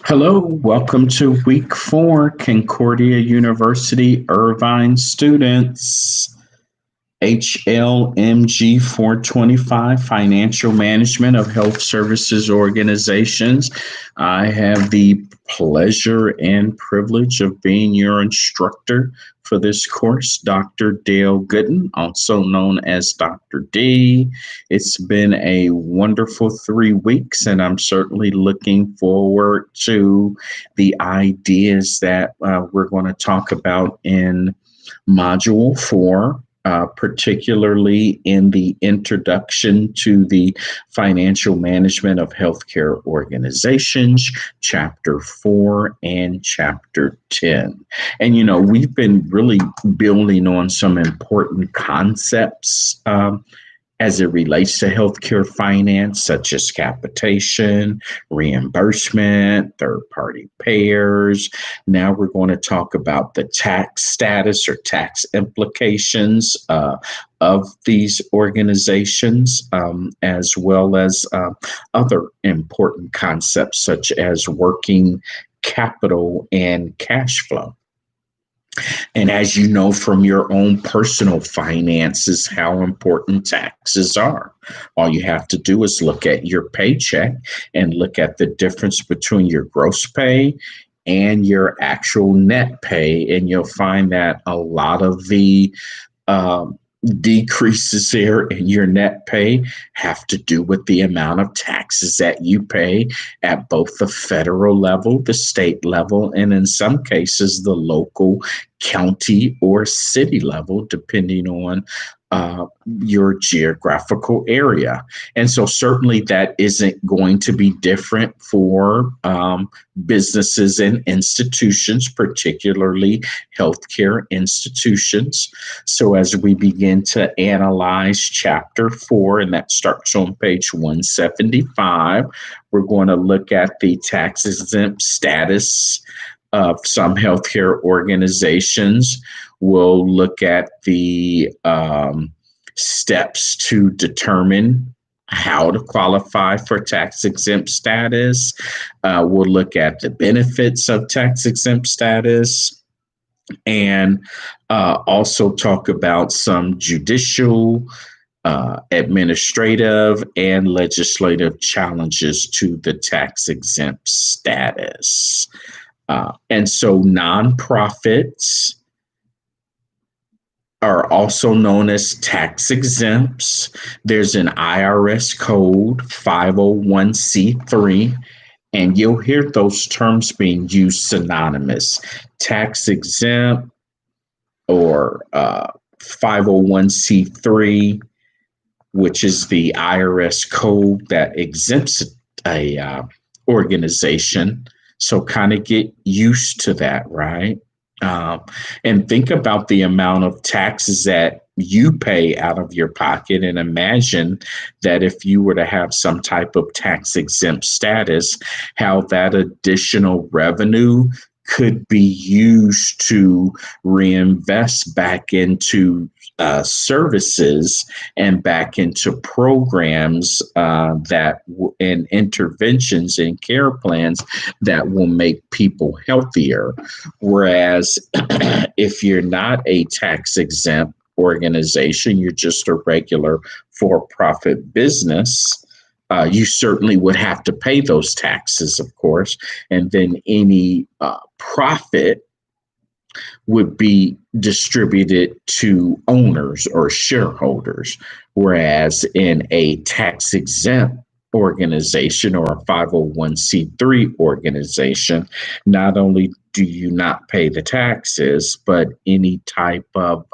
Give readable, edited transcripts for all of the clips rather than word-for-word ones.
Hello, welcome to week 4, Concordia University Irvine students. HLMG 425, Financial Management of Health Services Organizations. I have the pleasure and privilege of being your instructor for this course, Dr. Dale Gooden, also known as Dr. D. It's been a wonderful 3 weeks, and I'm certainly looking forward to the ideas that we're going to talk about in Module 4. Particularly in the introduction to the financial management of healthcare organizations, Chapter 4 and Chapter 10. And, we've been really building on some important concepts as it relates to healthcare finance, such as capitation, reimbursement, third-party payers. Now we're going to talk about the tax status or tax implications of these organizations, as well as other important concepts such as working capital and cash flow. And as you know from your own personal finances, how important taxes are. All you have to do is look at your paycheck and look at the difference between your gross pay and your actual net pay. And you'll find that a lot of the decreases there in your net pay have to do with the amount of taxes that you pay at both the federal level, the state level, and in some cases, the local, county, or city level, depending on your geographical area. And so certainly that isn't going to be different for businesses and institutions, particularly healthcare institutions. So as we begin to analyze Chapter 4, and that starts on page 175, we're going to look at the tax exempt status of some healthcare organizations. We'll look at the steps to determine how to qualify for tax exempt status. We'll look at the benefits of tax exempt status and also talk about some judicial, administrative, and legislative challenges to the tax exempt status. And so nonprofits are also known as tax exempts. There's an IRS code 501c3, and you'll hear those terms being used synonymous. Tax exempt or 501c3, which is the IRS code that exempts a organization. So kind of get used to that, right? And think about the amount of taxes that you pay out of your pocket, and imagine that if you were to have some type of tax exempt status, how that additional revenue could be used to reinvest back into services and back into programs and interventions and care plans that will make people healthier. Whereas if you're not a tax exempt organization, you're just a regular for-profit business, you certainly would have to pay those taxes, of course, and then any profit would be distributed to owners or shareholders, whereas in a tax-exempt organization or a 501c3 organization, not only do you not pay the taxes, but any type of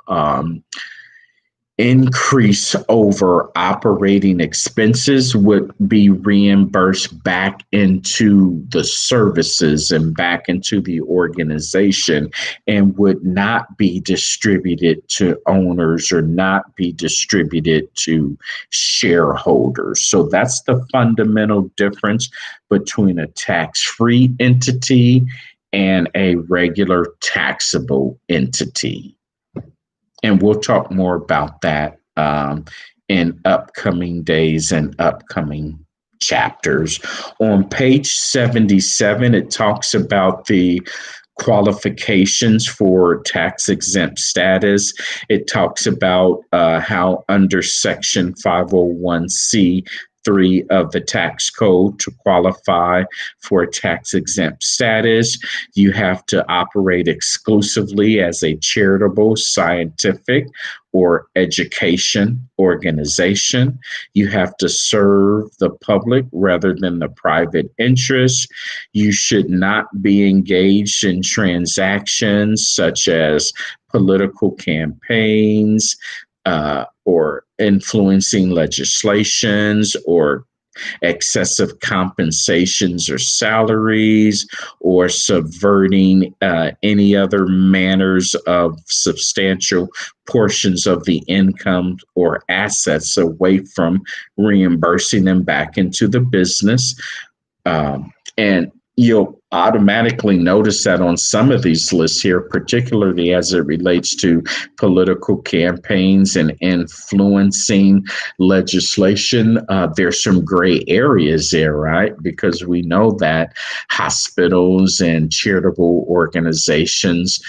increase over operating expenses would be reimbursed back into the services and back into the organization and would not be distributed to owners or not be distributed to shareholders. So that's the fundamental difference between a tax-free entity and a regular taxable entity. And we'll talk more about that in upcoming days and upcoming chapters. On page 77, it talks about the qualifications for tax exempt status. It talks about how under Section 501c3 of the tax code to qualify for tax exempt status, you have to operate exclusively as a charitable, scientific, or education organization. You have to serve the public rather than the private interest. You should not be engaged in transactions such as political campaigns or influencing legislations or excessive compensations or salaries, or subverting any other manners of substantial portions of the income or assets away from reimbursing them back into the business. And you'll automatically notice that on some of these lists here, particularly as it relates to political campaigns and influencing legislation, there's some gray areas there, right? Because we know that hospitals and charitable organizations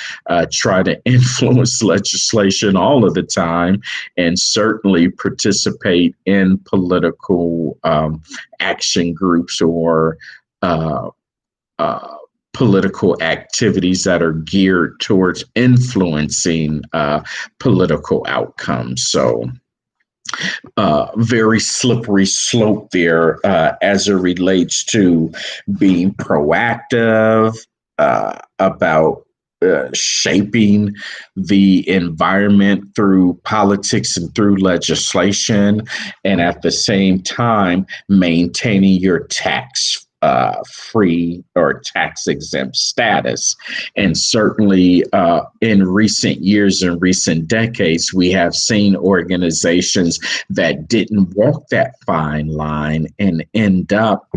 try to influence legislation all of the time and certainly participate in political action groups or political activities that are geared towards influencing political outcomes. So, very slippery slope there as it relates to being proactive about shaping the environment through politics and through legislation, and at the same time maintaining your tax free or tax exempt status. And certainly in recent years and recent decades, we have seen organizations that didn't walk that fine line and end up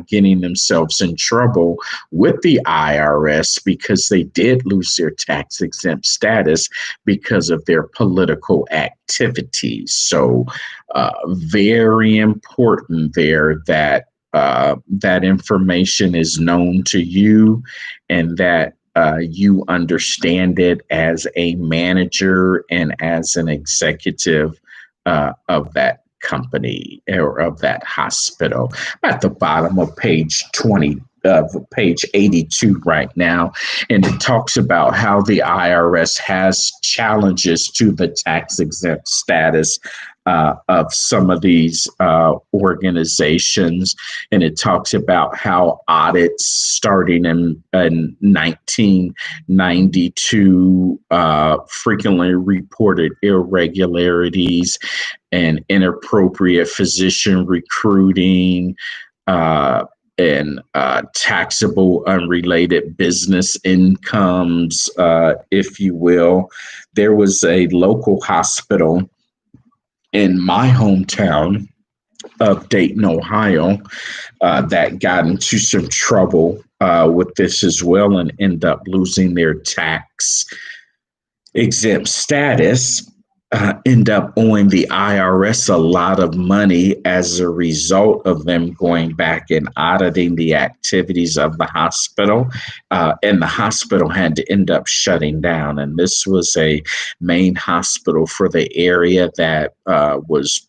getting themselves in trouble with the IRS because they did lose their tax exempt status because of their political activities. So very important there that that information is known to you and that you understand it as a manager and as an executive of that company or of that hospital. At the bottom of page 20, page 82 right now, and it talks about how the IRS has challenges to the tax exempt status of some of these organizations. And it talks about how audits starting in 1992 frequently reported irregularities and inappropriate physician recruiting, and taxable unrelated business incomes, if you will. There was a local hospital in my hometown of Dayton, Ohio, that got into some trouble with this as well and end up losing their tax exempt status. End up owing the IRS a lot of money as a result of them going back and auditing the activities of the hospital. And the hospital had to end up shutting down. And this was a main hospital for the area that was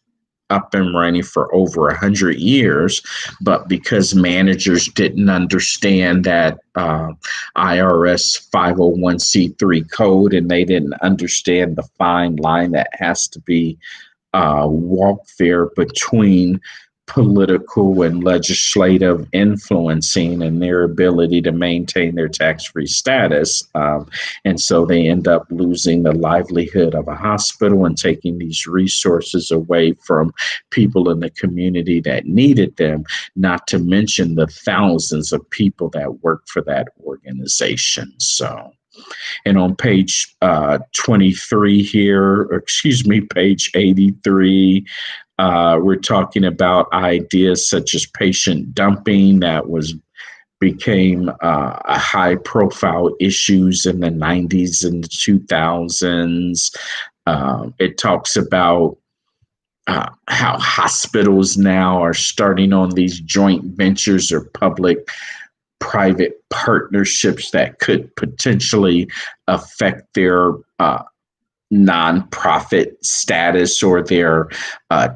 up and running for over 100 years, but because managers didn't understand that IRS 501c3 code, and they didn't understand the fine line that has to be walked there between political and legislative influencing and their ability to maintain their tax-free status. And so they end up losing the livelihood of a hospital and taking these resources away from people in the community that needed them, not to mention the thousands of people that work for that organization. So, and on page 23 here, or excuse me, page 83, we're talking about ideas such as patient dumping that became a high profile issues in the 90s and the 2000s. It talks about how hospitals now are starting on these joint ventures or public private partnerships that could potentially affect their nonprofit status or their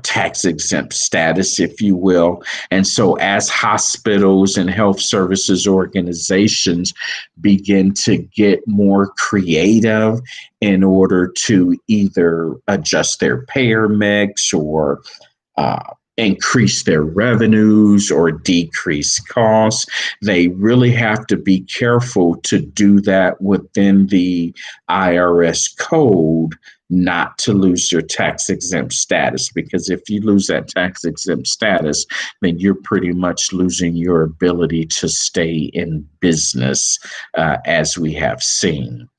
tax exempt status, if you will. And so, as hospitals and health services organizations begin to get more creative in order to either adjust their payer mix or uh, increase their revenues or decrease costs, they really have to be careful to do that within the IRS code, not to lose your tax exempt status. Because if you lose that tax exempt status, then you're pretty much losing your ability to stay in business, as we have seen.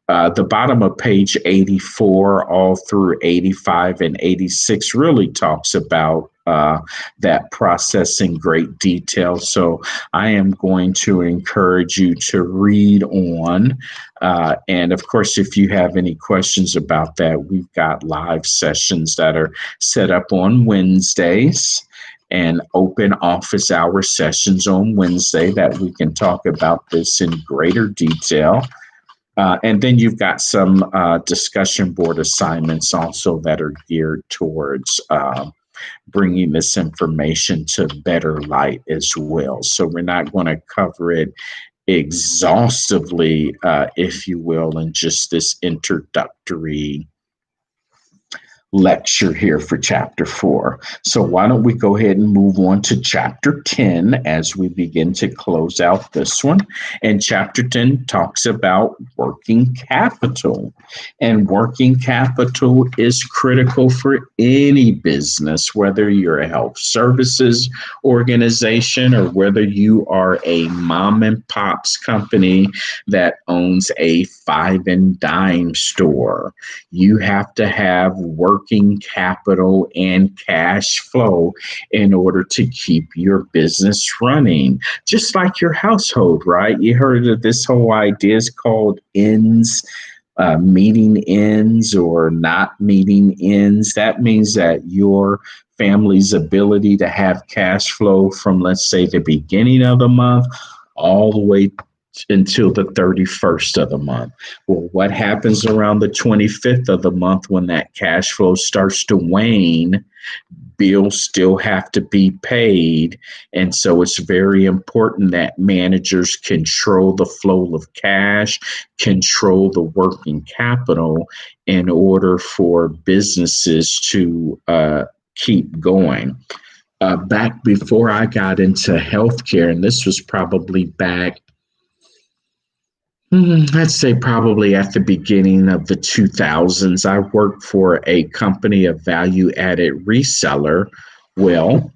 The bottom of page 84 all through 85 and 86 really talks about that process in great detail. So I am going to encourage you to read on. And of course, if you have any questions about that, we've got live sessions that are set up on Wednesdays and open office hour sessions on Wednesday that we can talk about this in greater detail. And then you've got some discussion board assignments also that are geared towards bringing this information to better light as well. So we're not going to cover it exhaustively, if you will, in just this introductory lecture here for chapter 4. So why don't we go ahead and move on to chapter 10 as we begin to close out this one. And chapter 10 talks about working capital. And working capital is critical for any business, whether you're a health services organization or whether you are a mom and pop's company that owns a five and dime store. You have to have working capital and cash flow in order to keep your business running, just like your household, right? You heard of this whole idea is called ends, meeting ends or not meeting ends. That means that your family's ability to have cash flow from, let's say, the beginning of the month all the way until the 31st of the month. Well, what happens around the 25th of the month when that cash flow starts to wane? Bills still have to be paid. And so it's very important that managers control the flow of cash, control the working capital in order for businesses to keep going. Back before I got into healthcare, and this was probably back I'd say probably at the beginning of the 2000s, I worked for a company, a value-added reseller. Well,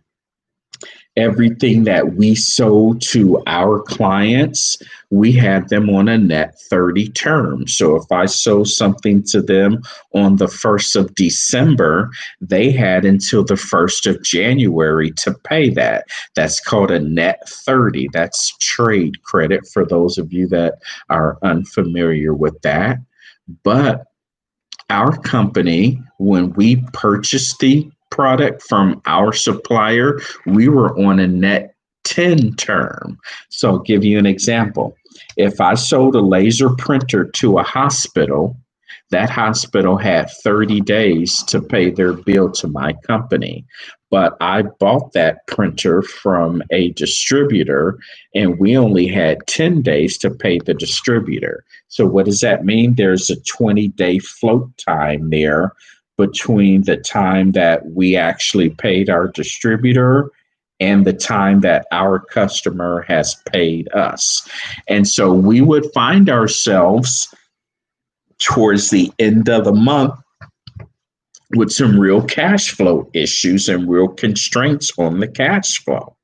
everything that we sold to our clients, we had them on a net 30 term. So if I sold something to them on the 1st of December, they had until the 1st of January to pay that. That's called a net 30. That's trade credit for those of you that are unfamiliar with that. But our company, when we purchased the product from our supplier, we were on a net 10 term. So I'll give you an example. If I sold a laser printer to a hospital, that hospital had 30 days to pay their bill to my company. But I bought that printer from a distributor and we only had 10 days to pay the distributor. So what does that mean? There's a 20-day float time there between the time that we actually paid our distributor and the time that our customer has paid us. And so we would find ourselves towards the end of the month with some real cash flow issues and real constraints on the cash flow.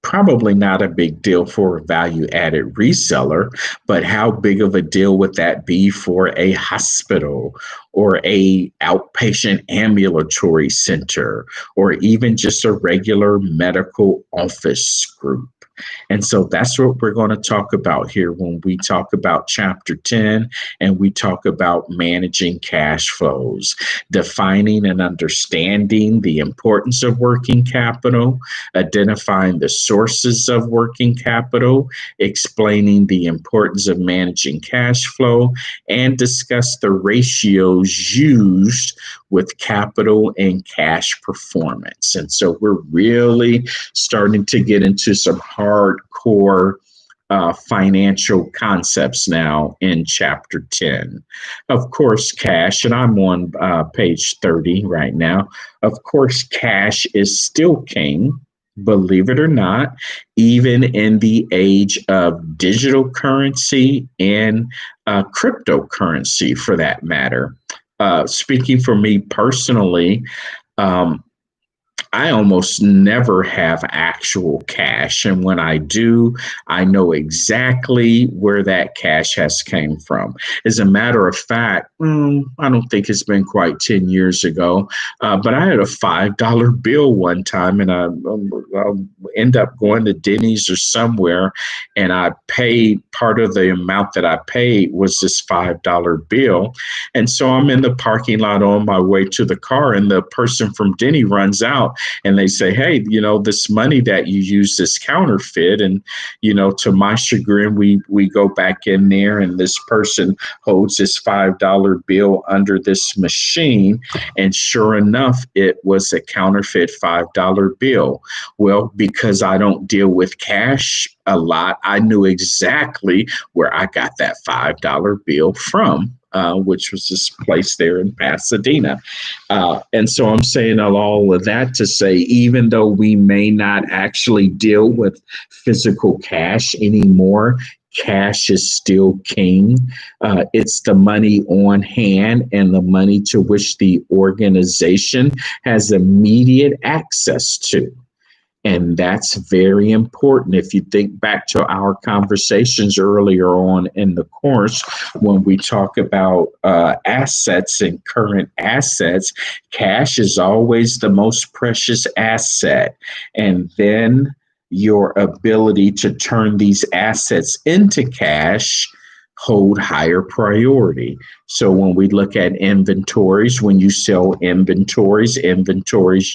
Probably not a big deal for a value-added reseller, but how big of a deal would that be for a hospital or a outpatient ambulatory center or even just a regular medical office group? And so that's what we're going to talk about here when we talk about Chapter 10 and we talk about managing cash flows, defining and understanding the importance of working capital, identifying the sources of working capital, explaining the importance of managing cash flow, and discuss the ratios used with capital and cash performance. And so we're really starting to get into some hardcore financial concepts now in Chapter 10. Of course, cash, and I'm on page 30 right now. Of course, cash is still king. Believe it or not, even in the age of digital currency and cryptocurrency for that matter. Speaking for me personally, I almost never have actual cash. And when I do, I know exactly where that cash has came from. As a matter of fact, I don't think it's been quite 10 years ago, but I had a $5 bill one time and I'll end up going to Denny's or somewhere and I paid part of the amount that I paid was this $5 bill. And so I'm in the parking lot on my way to the car and the person from Denny runs out and they say, hey, this money that you use is counterfeit. And, to my chagrin, we go back in there and this person holds this $5 bill under this machine. And sure enough, it was a counterfeit $5 bill. Well, because I don't deal with cash a lot, I knew exactly where I got that $5 bill from. Which was this place there in Pasadena. And so I'm saying all of that to say, even though we may not actually deal with physical cash anymore, cash is still king. It's the money on hand and the money to which the organization has immediate access to. And that's very important. If you think back to our conversations earlier on in the course, when we talk about assets and current assets, cash is always the most precious asset. And then your ability to turn these assets into cash hold higher priority. So when we look at inventories, when you sell inventories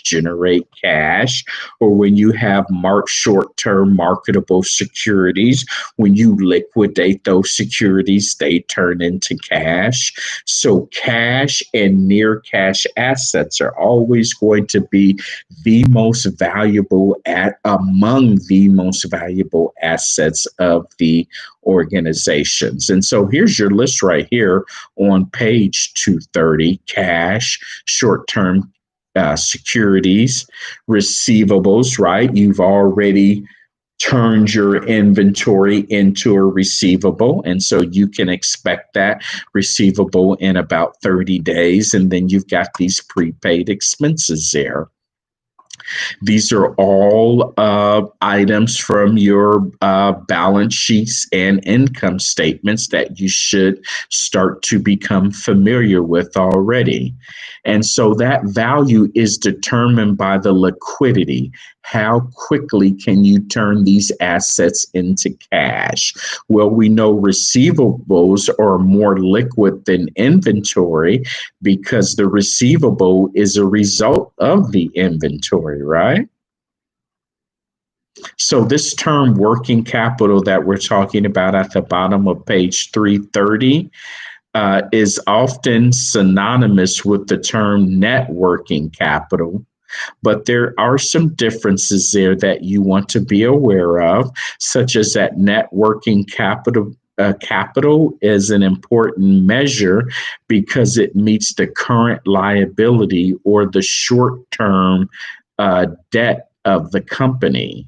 generate cash. Or when you have short-term marketable securities, when you liquidate those securities, they turn into cash. So cash and near cash assets are always going to be the most valuable among the most valuable assets of the organizations. And so here's your list right here on page 230: cash, short-term securities, receivables, right? You've already turned your inventory into a receivable. And so you can expect that receivable in about 30 days. And then you've got these prepaid expenses there. These are all items from your balance sheets and income statements that you should start to become familiar with already. And so that value is determined by the liquidity. How quickly can you turn these assets into cash? Well, we know receivables are more liquid than inventory because the receivable is a result of the inventory, right? So this term working capital that we're talking about at the bottom of page 330 is often synonymous with the term net working capital. But there are some differences there that you want to be aware of, such as that net working capital is an important measure because it meets the current liability or the short-term debt of the company.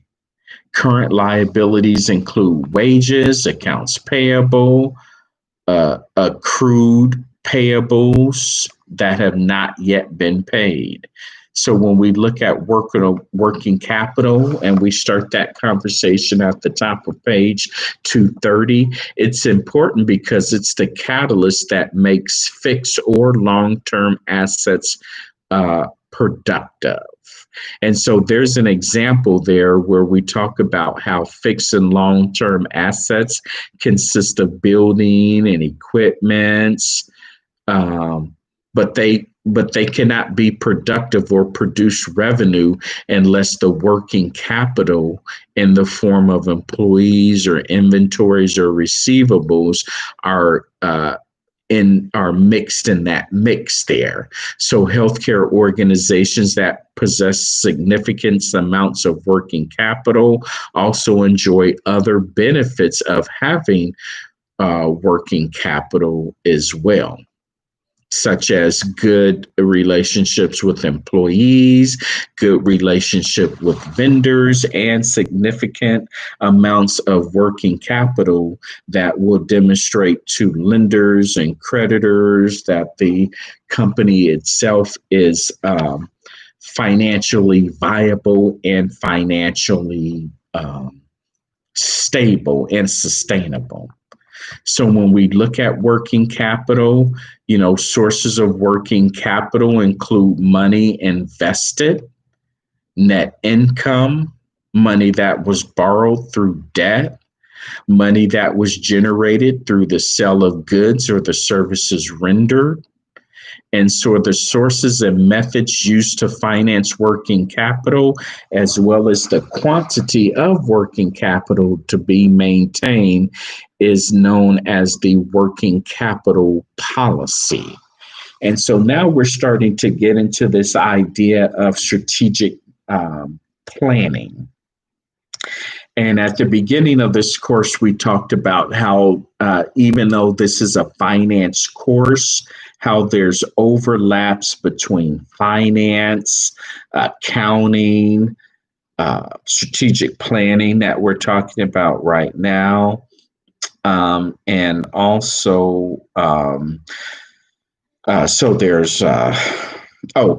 Current liabilities include wages, accounts payable, accrued payables that have not yet been paid. So when we look at working capital and we start that conversation at the top of page 230, it's important because it's the catalyst that makes fixed or long-term assets productive. And so there's an example there where we talk about how fixed and long-term assets consist of building and equipments, um, but they cannot be productive or produce revenue unless the working capital in the form of employees or inventories or receivables are are mixed in that mix there. So healthcare organizations that possess significant amounts of working capital also enjoy other benefits of having working capital as well, such as good relationships with employees, good relationship with vendors, and significant amounts of working capital that will demonstrate to lenders and creditors that the company itself is financially viable and financially stable and sustainable. So when we look at working capital, sources of working capital include money invested, net income, money that was borrowed through debt, money that was generated through the sale of goods or the services rendered. And so the sources and methods used to finance working capital, as well as the quantity of working capital to be maintained, is known as the working capital policy. And so now we're starting to get into this idea of strategic planning. And at the beginning of this course, we talked about how even though this is a finance course, how there's overlaps between finance, accounting, strategic planning that we're talking about right now, and also so there's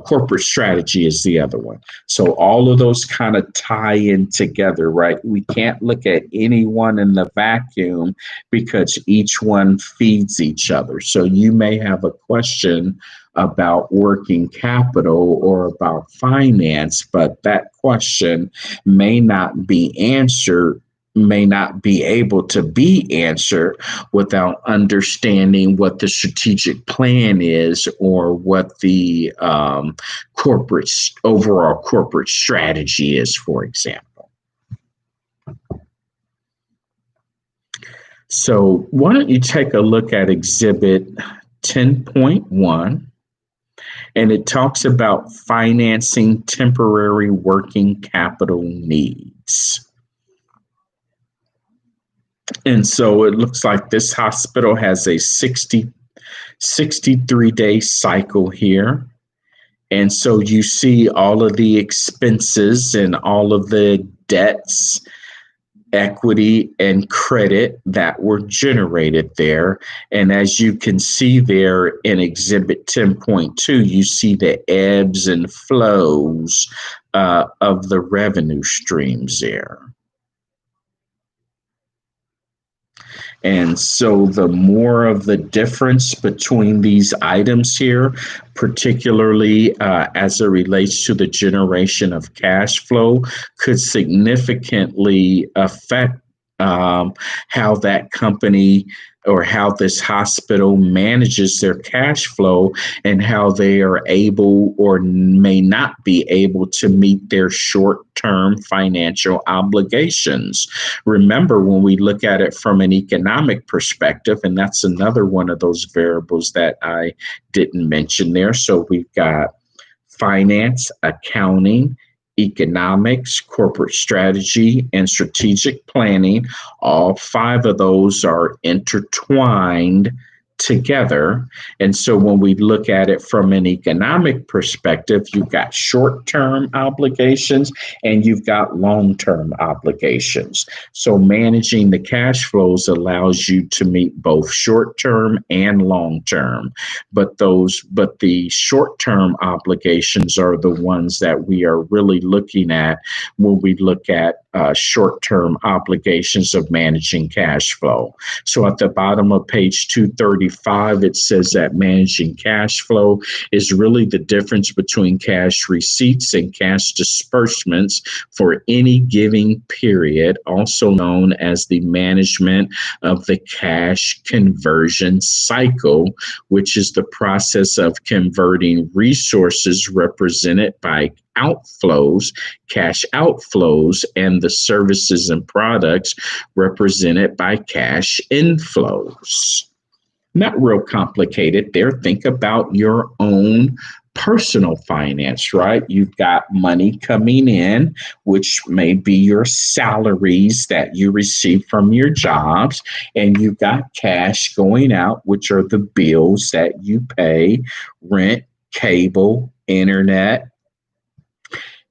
corporate strategy is the other one. So all of those kind of tie in together, right? We can't look at any one in the vacuum because each one feeds each other. So you may have a question about working capital or about finance, but that question may not be able to be answered without understanding what the strategic plan is or what the overall corporate strategy is, for example. So why don't you take a look at Exhibit 10.1, and it talks about financing temporary working capital needs. And so it looks like this hospital has a 63-day cycle here. And so you see all of the expenses and all of the debts, equity, and credit that were generated there. And as you can see there in Exhibit 10.2, you see the ebbs and flows of the revenue streams there. And so the more of the difference between these items here, particularly as it relates to the generation of cash flow, could significantly affect how that company or how this hospital manages their cash flow and how they are able or may not be able to meet their short-term financial obligations. Remember, when we look at it from an economic perspective, and that's another one of those variables that I didn't mention there. So we've got finance, accounting, economics, corporate strategy, and strategic planning. All five of those are intertwined together. And so when we look at it from an economic perspective, you've got short-term obligations and you've got long-term obligations. So managing the cash flows allows you to meet both short-term and long-term. But the short-term obligations are the ones that we are really looking at when we look at short-term obligations of managing cash flow. So at the bottom of page 230 35, it says that managing cash flow is really the difference between cash receipts and cash disbursements for any given period, also known as the management of the cash conversion cycle, which is the process of converting resources represented by outflows, cash outflows, and the services and products represented by cash inflows. Not real complicated there. Think about your own personal finance, right? You've got money coming in, which may be your salaries that you receive from your jobs, and you've got cash going out, which are the bills that you pay, rent, cable, internet.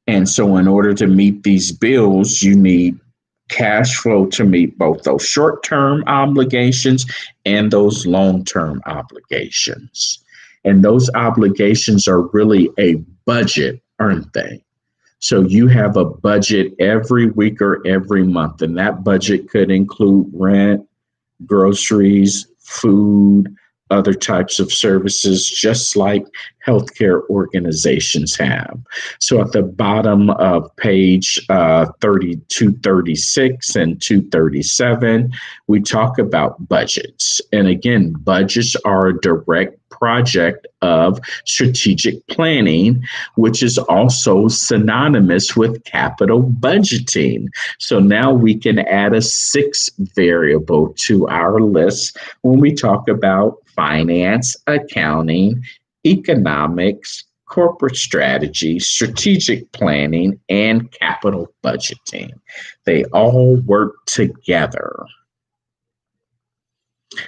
And so in order to meet these bills, you need cash flow to meet both those short-term obligations and those long-term obligations. And those obligations are really a budget, aren't they? So you have a budget every week or every month, and that budget could include rent, groceries, food, other types of services, just like healthcare organizations have. So at the bottom of page 236 and 237, we talk about budgets. And again, budgets are a direct project of strategic planning, which is also synonymous with capital budgeting. So now we can add a sixth variable to our list when we talk about finance, accounting, economics, corporate strategy, strategic planning, and capital budgeting. They all work together.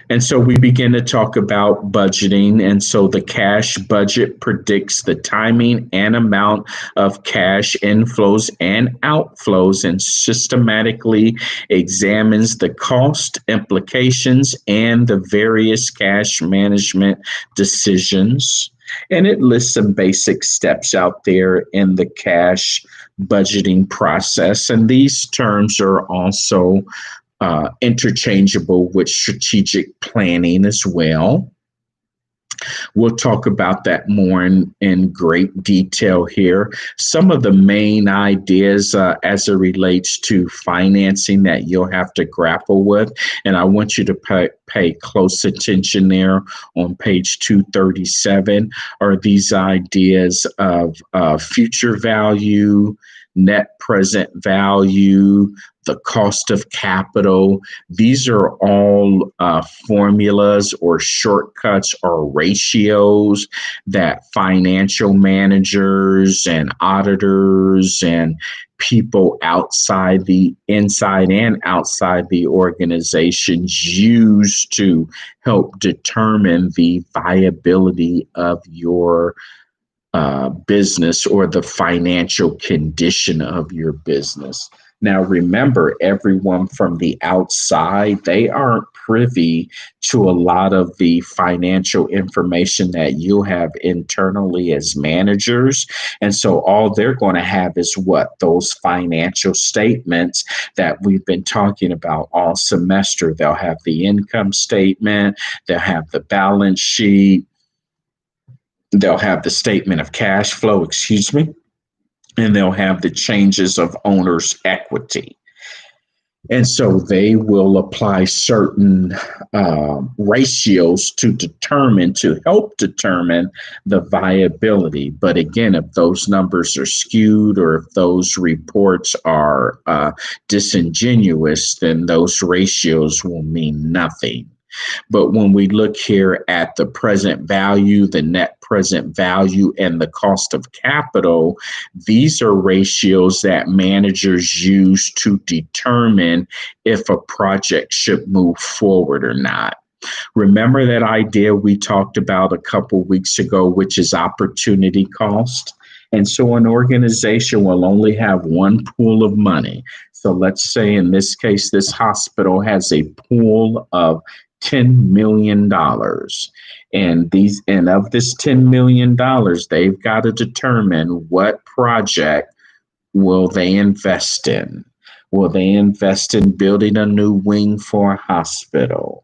And so we begin to talk about budgeting. And so the cash budget predicts the timing and amount of cash inflows and outflows and systematically examines the cost, implications, and the various cash management decisions. And it lists some basic steps out there in the cash budgeting process. And these terms are also interchangeable with strategic planning as well. We'll talk about that more in great detail here. Some of the main ideas as it relates to financing that you'll have to grapple with, and I want you to pay close attention there on page 237, are these ideas of future value, net present value, the cost of capital. These are all formulas or shortcuts or ratios that financial managers and auditors and people inside and outside the organizations use to help determine the viability of your business or the financial condition of your business. Now, remember, everyone from the outside, they aren't privy to a lot of the financial information that you have internally as managers. And so all they're going to have is what? Those financial statements that we've been talking about all semester. They'll have the income statement, they'll have the balance sheet, they'll have the statement of cash flow, and they'll have the changes of owner's equity. And so they will apply certain ratios to help determine the viability. But again, if those numbers are skewed or if those reports are disingenuous, then those ratios will mean nothing. But when we look here at the present value, the net present value, and the cost of capital, these are ratios that managers use to determine if a project should move forward or not. Remember that idea we talked about a couple weeks ago, which is opportunity cost? And so an organization will only have one pool of money. So let's say in this case, this hospital has a pool of $10 million. And of this $10 million, they've got to determine what project will they invest in. Will they invest in building a new wing for a hospital,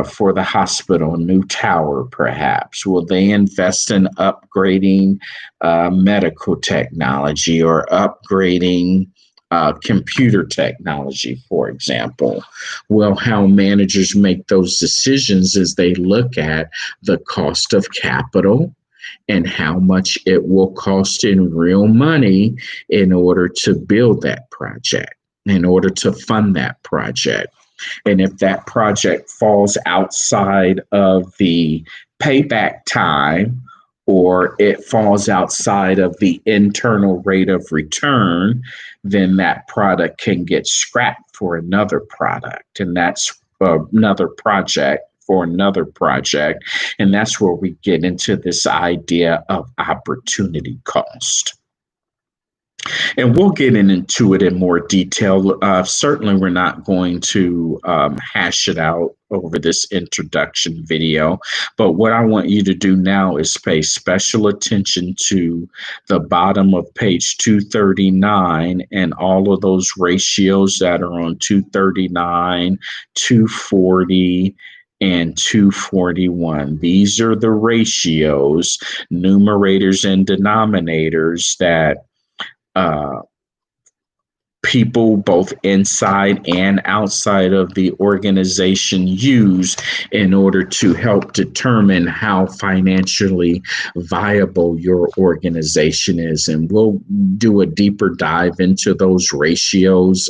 for the hospital, a new tower perhaps? Will they invest in upgrading medical technology or upgrading computer technology, for example? Well, how managers make those decisions is they look at the cost of capital and how much it will cost in real money in order to build that project, in order to fund that project. And if that project falls outside of the payback time, or it falls outside of the internal rate of return, then that product can get scrapped for another product. And that's another project for another project. And that's where we get into this idea of opportunity cost. And we'll get into it in more detail. Certainly, we're not going to hash it out over this introduction video. But what I want you to do now is pay special attention to the bottom of page 239 and all of those ratios that are on 239, 240, and 241. These are the ratios, numerators and denominators, that people both inside and outside of the organization use in order to help determine how financially viable your organization is. And we'll do a deeper dive into those ratios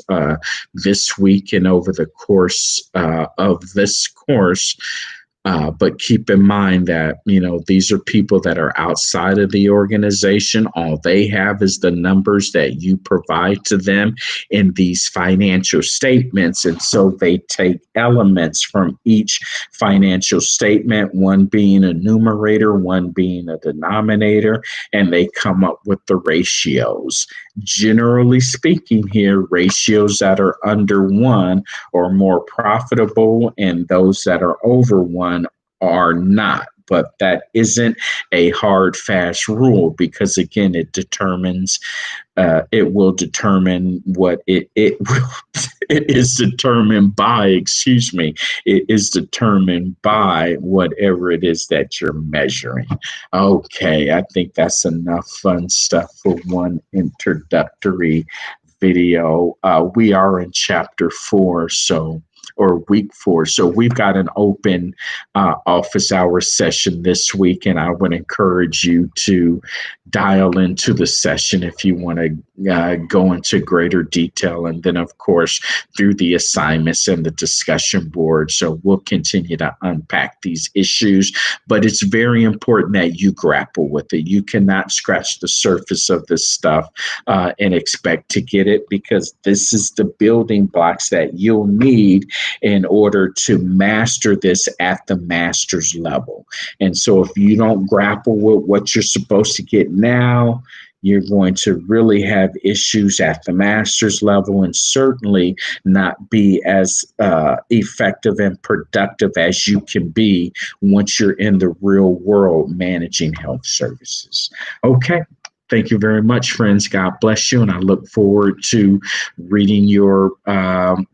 this week and over the course of this course. But keep in mind that, these are people that are outside of the organization. All they have is the numbers that you provide to them in these financial statements. And so they take elements from each financial statement, one being a numerator, one being a denominator, and they come up with the ratios. Generally speaking here, ratios that are under 1 are more profitable, and those that are over 1 are not. But that isn't a hard, fast rule, because again, it will determine what it is determined by, it is determined by whatever it is that you're measuring. Okay, I think that's enough fun stuff for one introductory video. We are in chapter 4, or week 4. So we've got an open office hour session this week, and I would encourage you to dial into the session if you want to go into greater detail. And then, of course, through the assignments and the discussion board. So we'll continue to unpack these issues, but it's very important that you grapple with it. You cannot scratch the surface of this stuff and expect to get it, because this is the building blocks that you'll need in order to master this at the master's level. And so if you don't grapple with what you're supposed to get now, you're going to really have issues at the master's level, and certainly not be as effective and productive as you can be once you're in the real world managing health services. Okay. Thank you very much, friends. God bless you. And I look forward to reading your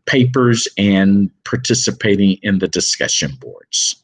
papers and participating in the discussion boards.